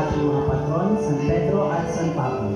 ating mga patron, San Pedro at San Pablo.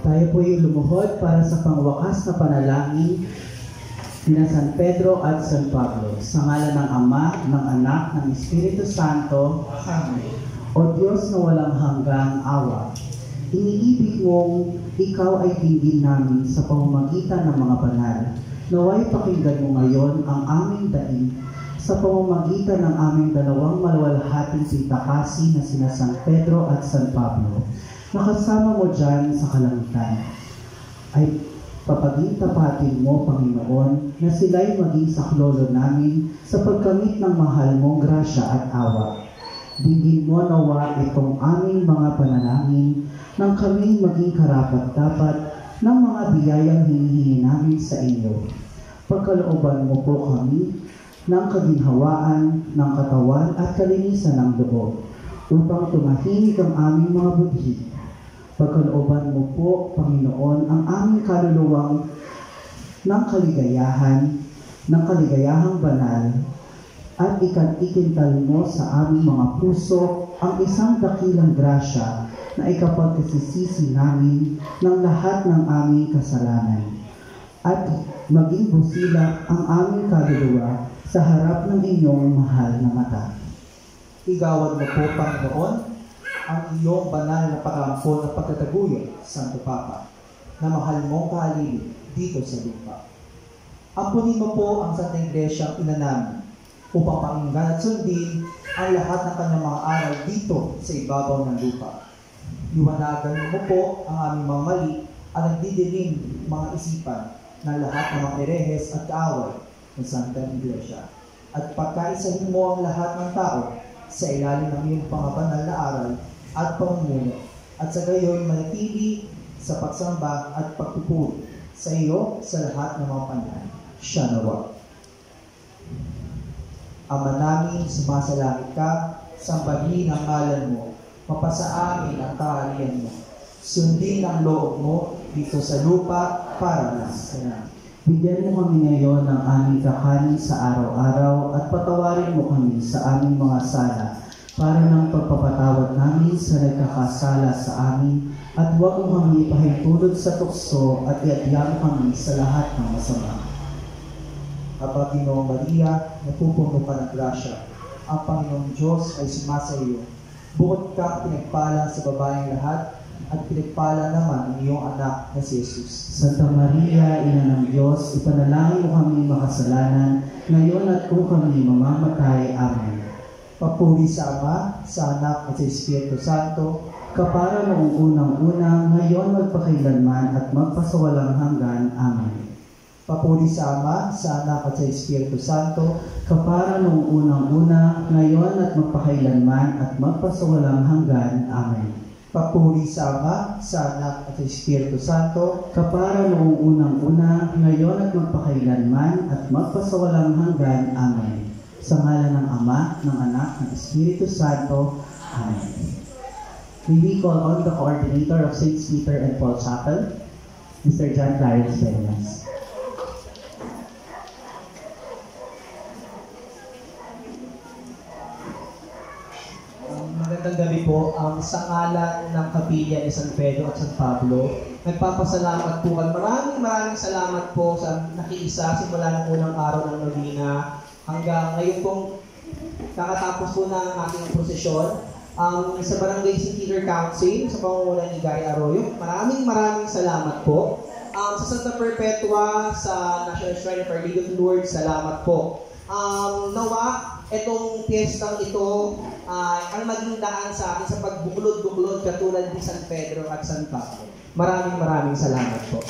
Tayo po yung lumuhod para sa pangwakas na panalangin ni San Pedro at San Pablo. Sa ngalan ng Ama, ng Anak, ng Espiritu Santo. Amen. O Diyos na walang hanggang awa, iniibig mong ikaw ay tingin namin sa pamamagitan ng mga banal. Naway pakinggan mo ngayon ang aming daig sa pamamagitan ng aming dalawang maluwalhating pintakasi na sina San Pedro at San Pablo. Nakasama mo dyan sa kalangitan, ay papagintapatin mo, Panginoon, na sila'y maging saklolo namin sa pagkamit ng mahal mong grasya at awa. Bigyan mo nawa itong aming mga panalangin nang kami maging karapat-dapat ng mga biyayang hinihingi namin sa iyo. Pagkalooban mo po kami ng kaginhawaan, ng katawan at kalinisan ng loob, upang tumahimik ang aming mga budhi. Pagkalooban mo po, Panginoon, ang aming kaluluwang ng kaligayahang banal, at ikintal mo sa aming mga puso ang isang dakilang grasya na ikapagkasisisi namin ng lahat ng aming kasalanan, at maging busila ang aming kaluluwa sa harap ng inyong mahal na mata. Igawad mo po, Panginoon, ang iyong banal na pag-ampon at pagtataguyod, Santo Papa, na mahal mong kahalili dito sa lupa. Ampunin mo po ang Santa Iglesia inanamin upang pakinggan at sundin ang lahat ng kanyang mga aral dito sa ibabaw ng lupa. Liwanagan mo po ang aming mga mali at nagdidilim mga isipan ng lahat ng mga herehes at kaaway ng Santa Iglesia. at pagkaisahin mo ang lahat ng tao sa ilalim ng iyong pangabanal na aral at pamumuno, at sa gayoy manatili sa pagsamba at pagpupuri sa iyo sa lahat ng mga panahon. Siya nawa. Ama namin, sumasalangit ka, sambahin ang ngalan mo, mapasa amin ang kaharian mo. Sundin ang loob mo dito sa lupa para sa langit. Bigyan mo kami ngayon ng aming kakanin sa araw-araw at patawarin mo kami sa aming mga sala para ng pagpapatawad namin sa nagkakasala sa amin, at huwag mo kami ipahintulot sa tukso at iadya mo kami sa lahat ng masama. Aba, Ginoong Maria, napupuno ka ng grasya. Ang Panginoong Diyos ay sumasa iyo. Bukod kang pinagpala sa babaeng lahat, at pinagpala naman ang iyong anak na si Jesus. Santa Maria, Ina ng Diyos, ipanalangin mo kami makasalanan, ngayon at kung kami mamamatay. Amen. Papuri sa Ama, sa Anak at sa Espiritu Santo, Kapara noong unang-una, ngayon magpakailanman at magpasawalang hanggan. Amen. papuri sa Ama, sa Anak at sa Espiritu Santo, Kapara noong unang-una, ngayon at magpakailanman at magpasawalang hanggan. Amen. papuri sa Ama, sa Anak at sa Espiritu Santo, Kapara noong unang-una, ngayon at magpakailanman at magpasawalang hanggan. Amen. Sa ngalan ng Ama, ng Anak, ng Espiritu Santo. Amen. We will call on the coordinator of St. Peter and Paul Chapel, Mr. John Clarence Peñas. Magandang gabi po. Sa ngalan ng Kapilya ni San Pedro at San Pablo, nagpapasalamat po kami. Maraming salamat po sa nakiisa simula ng unang araw ng novena hanggang ngayon pong kakatapos po ng ating prosesyon. Sa Barangay St. Peter Council, sa pangunguna ni Gary Arroyo, maraming salamat po. Sa Santa Perpetua, sa National Shrine of Our Lady of Lourdes, salamat po. Nawa, itong piyestang ito ang maging daan sa atin sa pagbuklod-buklod katulad ni San Pedro at San Pablo. Maraming salamat po.